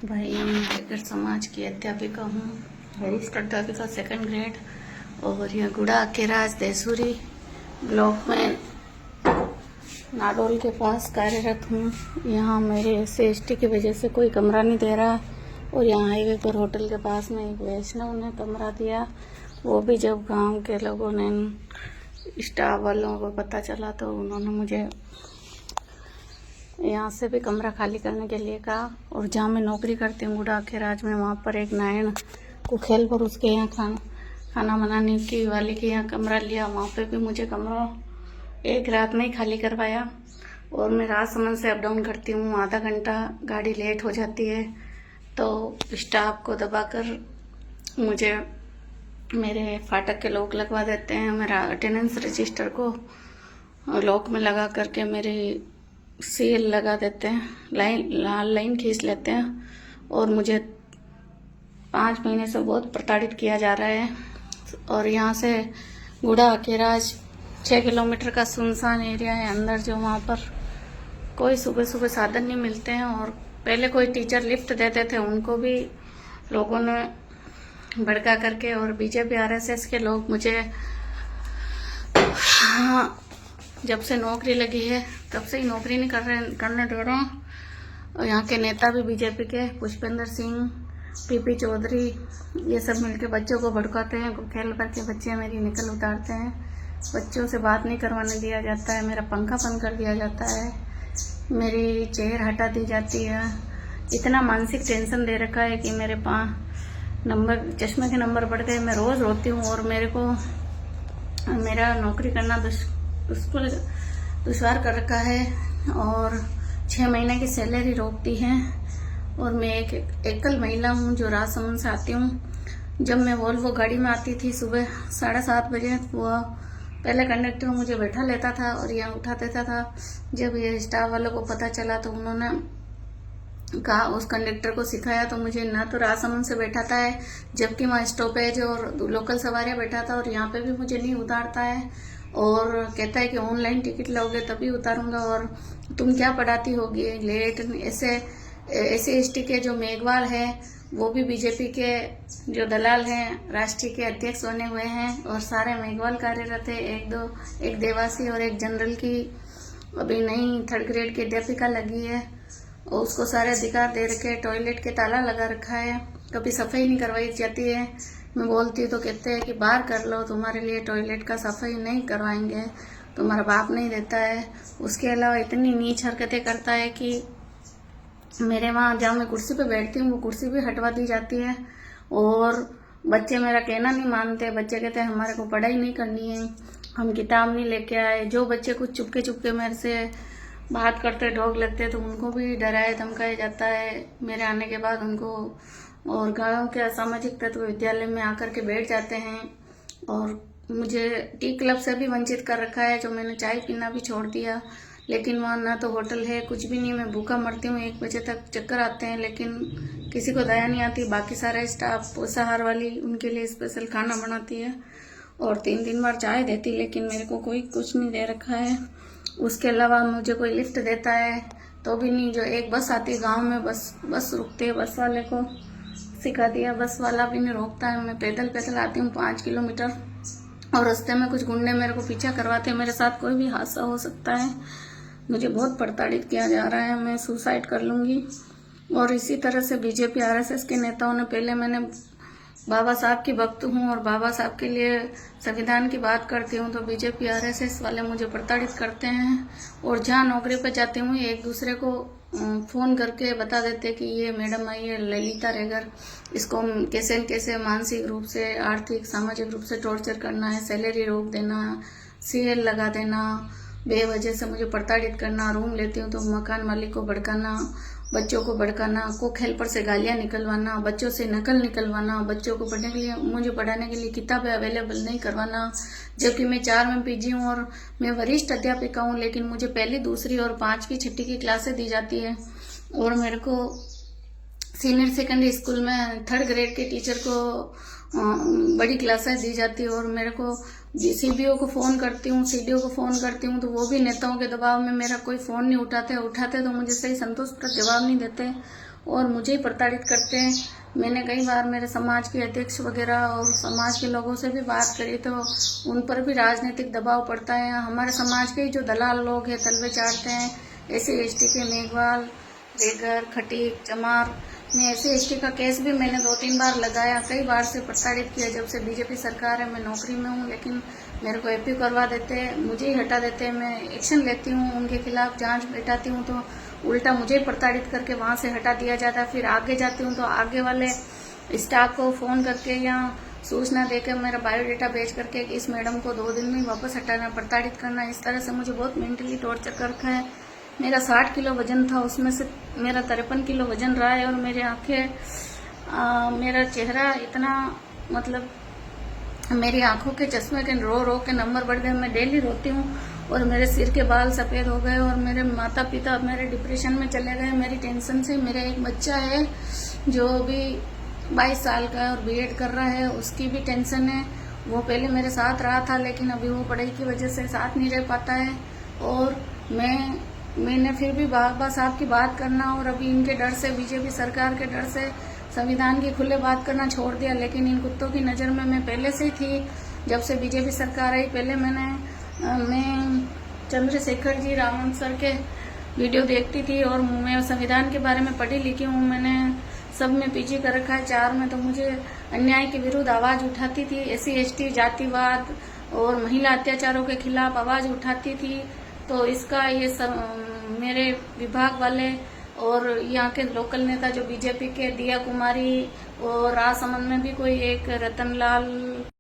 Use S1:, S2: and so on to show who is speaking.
S1: भाई मैं बेकर समाज की अध्यापिका हूँ, वरिष्ठ अध्यापिका 2nd ग्रेड। और यह गुड़ा के राज देसूरी ब्लॉक में नाडोल के पास कार्यरत हूँ। यहाँ मेरे SC/ST की वजह से कोई कमरा नहीं दे रहा। और यहाँ हाईवे पर होटल के पास में एक वैष्णव ने कमरा दिया, वो भी जब गांव के लोगों ने स्टाफ वालों को पता चला तो उन्होंने मुझे यहाँ से भी कमरा खाली करने के लिए कहा। और जहाँ मैं नौकरी करती हूँ गुड़ा के राज में, वहाँ पर एक नारायण कुखेल पर उसके यहाँ खाना बनाने की वाले के यहाँ कमरा लिया। वहाँ पे भी मुझे कमरा एक रात में ही खाली करवाया। और मैं राजसमंद से अप डाउन करती हूँ, आधा घंटा गाड़ी लेट हो जाती है तो स्टाफ को दबाकर मुझे मेरे फाटक के लॉक लगवा देते हैं। मेरा अटेंडेंस रजिस्टर को लॉक में लगा करके मेरी सील लगा देते हैं, लाल लाइन खींच लेते हैं। और मुझे 5 महीने से बहुत प्रताड़ित किया जा रहा है। और यहाँ से गुड़ा के राज 6 किलोमीटर का सुनसान एरिया है अंदर, जो वहाँ पर कोई सुबह सुबह साधन नहीं मिलते हैं। और पहले कोई टीचर लिफ्ट देते थे, उनको भी लोगों ने भड़का करके, और बीजेपी RSS के लोग मुझे जब से नौकरी लगी है तब से ही नौकरी नहीं करने दे रहे हैं। और यहाँ के नेता भी बीजेपी के पुष्पेंद्र सिंह, PP चौधरी, ये सब मिलके बच्चों को भड़काते हैं। खेल भर के बच्चे मेरी निकल उतारते हैं, बच्चों से बात नहीं करवाने दिया जाता है, मेरा पंखा बंद कर दिया जाता है, मेरी चेयर हटा दी जाती है। इतना मानसिक टेंशन दे रखा है कि मेरे चश्मे के नंबर बढ़ गए। मैं रोज़ रोती हूँ। और मेरा नौकरी करना दुश्वार कर रखा है। और 6 महीने की सैलरी रोकती है। और मैं एक एकल महिला हूँ जो राजसमंद से आती हूँ। जब मैं वोल्वो गाड़ी में आती थी सुबह 7:30 बजे, वो पहले कंडक्टर मुझे बैठा लेता था और यहाँ उठा देता था। जब ये स्टाफ वालों को पता चला तो उन्होंने कहा, उस कंडक्टर को सिखाया तो मुझे ना तो राजसमंद से बैठाता है, जबकि वहाँ स्टॉपेज और लोकल सवारियाँ बैठाता, और यहाँ पे भी मुझे नहीं उतारता है। और कहता है कि ऑनलाइन टिकट लोगे तभी उतारूंगा, और तुम क्या पढ़ाती होगी लेट। ऐसे SC/ST के जो मेघवाल है वो भी बीजेपी के जो दलाल हैं, राष्ट्रीय के अध्यक्ष बने हुए हैं। और सारे मेघवाल कार्यरत है। एक देवासी और एक जनरल की अभी नई 3rd ग्रेड की अध्यापिका लगी है, और उसको सारे अधिकार दे रखे। टॉयलेट के ताला लगा रखा है, कभी सफाई नहीं करवाई जाती है। मैं बोलती हूँ तो कहते हैं कि बाहर कर लो, तुम्हारे लिए टॉयलेट का सफाई नहीं करवाएंगे, तुम्हारा बाप नहीं देता है। उसके अलावा इतनी नीच हरकतें करता है कि मेरे वहाँ जहाँ मैं कुर्सी पे बैठती हूँ वो कुर्सी भी हटवा दी जाती है। और बच्चे मेरा कहना नहीं मानते, बच्चे कहते हैं हमारे को पढ़ाई नहीं करनी है, हम किताब नहीं लेके आए। जो बच्चे कुछ चुपके चुपके मेरे से बात करते ढोक लगते तो उनको भी डराया धमकाया जाता है मेरे आने के बाद उनको। और गाँव के असामाजिक तत्व विद्यालय में आकर के बैठ जाते हैं। और मुझे टी क्लब से भी वंचित कर रखा है, जो मैंने चाय पीना भी छोड़ दिया। लेकिन वहाँ ना तो होटल है, कुछ भी नहीं, मैं भूखा मरती हूँ। 1 बजे तक चक्कर आते हैं, लेकिन किसी को दया नहीं आती। बाकी सारा स्टाफ पोषाहार वाली उनके लिए स्पेशल खाना बनाती है और 3 बार चाय देती, लेकिन मेरे को कोई कुछ नहीं दे रखा है। उसके अलावा मुझे कोई लिफ्ट देता है तो भी नहीं। जो एक बस आती है गाँव में, बस रुकती है, बस वाले को सिखा दिया, बस वाला भी नहीं रोकता है। मैं पैदल आती हूँ 5 किलोमीटर, और रास्ते में कुछ गुंडे मेरे को पीछा करवाते हैं। मेरे साथ कोई भी हादसा हो सकता है। मुझे बहुत प्रताड़ित किया जा रहा है, मैं सुसाइड कर लूँगी। और इसी तरह से बीजेपी RSS के नेताओं ने, पहले मैंने बाबा साहब की भक्त हूँ और बाबा साहब के लिए संविधान की बात करती हूँ, तो बीजेपी RSS वाले मुझे प्रताड़ित करते हैं। और जहाँ नौकरी पर जाती हूँ एक दूसरे को फ़ोन करके बता देते कि ये मैडम आई है ललिता रेगर, इसको कैसे मानसिक रूप से, आर्थिक सामाजिक रूप से टॉर्चर करना है, सैलरी रोक देना, CL लगा देना, बेवजह से मुझे प्रताड़ित करना। रूम लेती हूँ तो मकान मालिक को भड़काना, बच्चों को भड़काना, कुक हेल्पर से गालियाँ निकलवाना, बच्चों से नकल निकलवाना, बच्चों को मुझे पढ़ाने के लिए किताबें अवेलेबल नहीं करवाना। जबकि मैं 4 में PG हूँ और मैं वरिष्ठ अध्यापिका हूँ, लेकिन मुझे 1ली, 2री और 5वीं 6ठी की क्लासें दी जाती है। और मेरे को सीनियर सेकेंडरी स्कूल में 3rd ग्रेड के टीचर को बड़ी क्लासें दी जाती है। और मेरे को CBO को फ़ोन करती हूँ, CDO को फ़ोन करती हूँ, तो वो भी नेताओं के दबाव में मेरा कोई फ़ोन नहीं उठाते तो मुझे सही संतोषप्रद जवाब नहीं देते। और मुझे ही प्रताड़ित करते हैं। मैंने कई बार मेरे समाज के अध्यक्ष वगैरह और समाज के लोगों से भी बात करी तो उन पर भी राजनीतिक दबाव पड़ता है। हमारे समाज के जो दलाल लोग हैं तलवे चाटते हैं। SC/ST के मेघवाल, बेगर, खटीक, चमार में SC/ST का केस भी मैंने 2-3 बार लगाया। कई बार से प्रताड़ित किया। जब से बीजेपी सरकार है मैं नौकरी में हूँ, लेकिन मेरे को AP करवा देते हैं, मुझे ही हटा देते हैं। मैं एक्शन लेती हूँ, उनके खिलाफ जांच बैठाती हूँ तो उल्टा मुझे प्रताड़ित करके वहां से हटा दिया जाता है। फिर आगे जाती हूँ तो आगे वाले स्टाफ को फ़ोन करके या सूचना देकर मेरा बायोडाटा भेज करके इस मैडम को 2 दिन में वापस हटाना, प्रताड़ित करना, इस तरह से मुझे बहुत मेंटली टॉर्चर कर रखा है। मेरा 60 किलो वजन था, उसमें से मेरा 53 किलो वजन रहा है। और मेरी आंखें, मेरा चेहरा इतना, मतलब मेरी आंखों के चश्मे के रो के नंबर बढ़ गए। मैं डेली रोती हूँ और मेरे सिर के बाल सफ़ेद हो गए और मेरे माता पिता मेरे डिप्रेशन में चले गए मेरी टेंशन से। मेरा एक बच्चा है जो भी 22 साल का है और B.Ed कर रहा है, उसकी भी टेंशन है। वो पहले मेरे साथ रहा था लेकिन अभी वो पढ़ाई की वजह से साथ नहीं रह पाता है। और मैंने फिर भी बाबा साहब की बात करना और अभी इनके डर से, बीजेपी सरकार के डर से संविधान की खुले बात करना छोड़ दिया। लेकिन इन कुत्तों की नज़र में मैं पहले से ही थी। जब से बीजेपी सरकार आई, पहले मैं चंद्रशेखर जी, रामन सर के वीडियो देखती थी और मैं संविधान के बारे में पढ़ी लिखी हूँ। मैंने सब में PG कर रखा है, 4 में। तो मुझे अन्याय के विरुद्ध आवाज़ उठाती थी। SC/ST, जातिवाद और महिला अत्याचारों के खिलाफ आवाज़ उठाती थी। तो इसका ये सब मेरे विभाग वाले और यहाँ के लोकल नेता जो बीजेपी के, दिया कुमारी और राजसमंद में भी कोई एक रतनलाल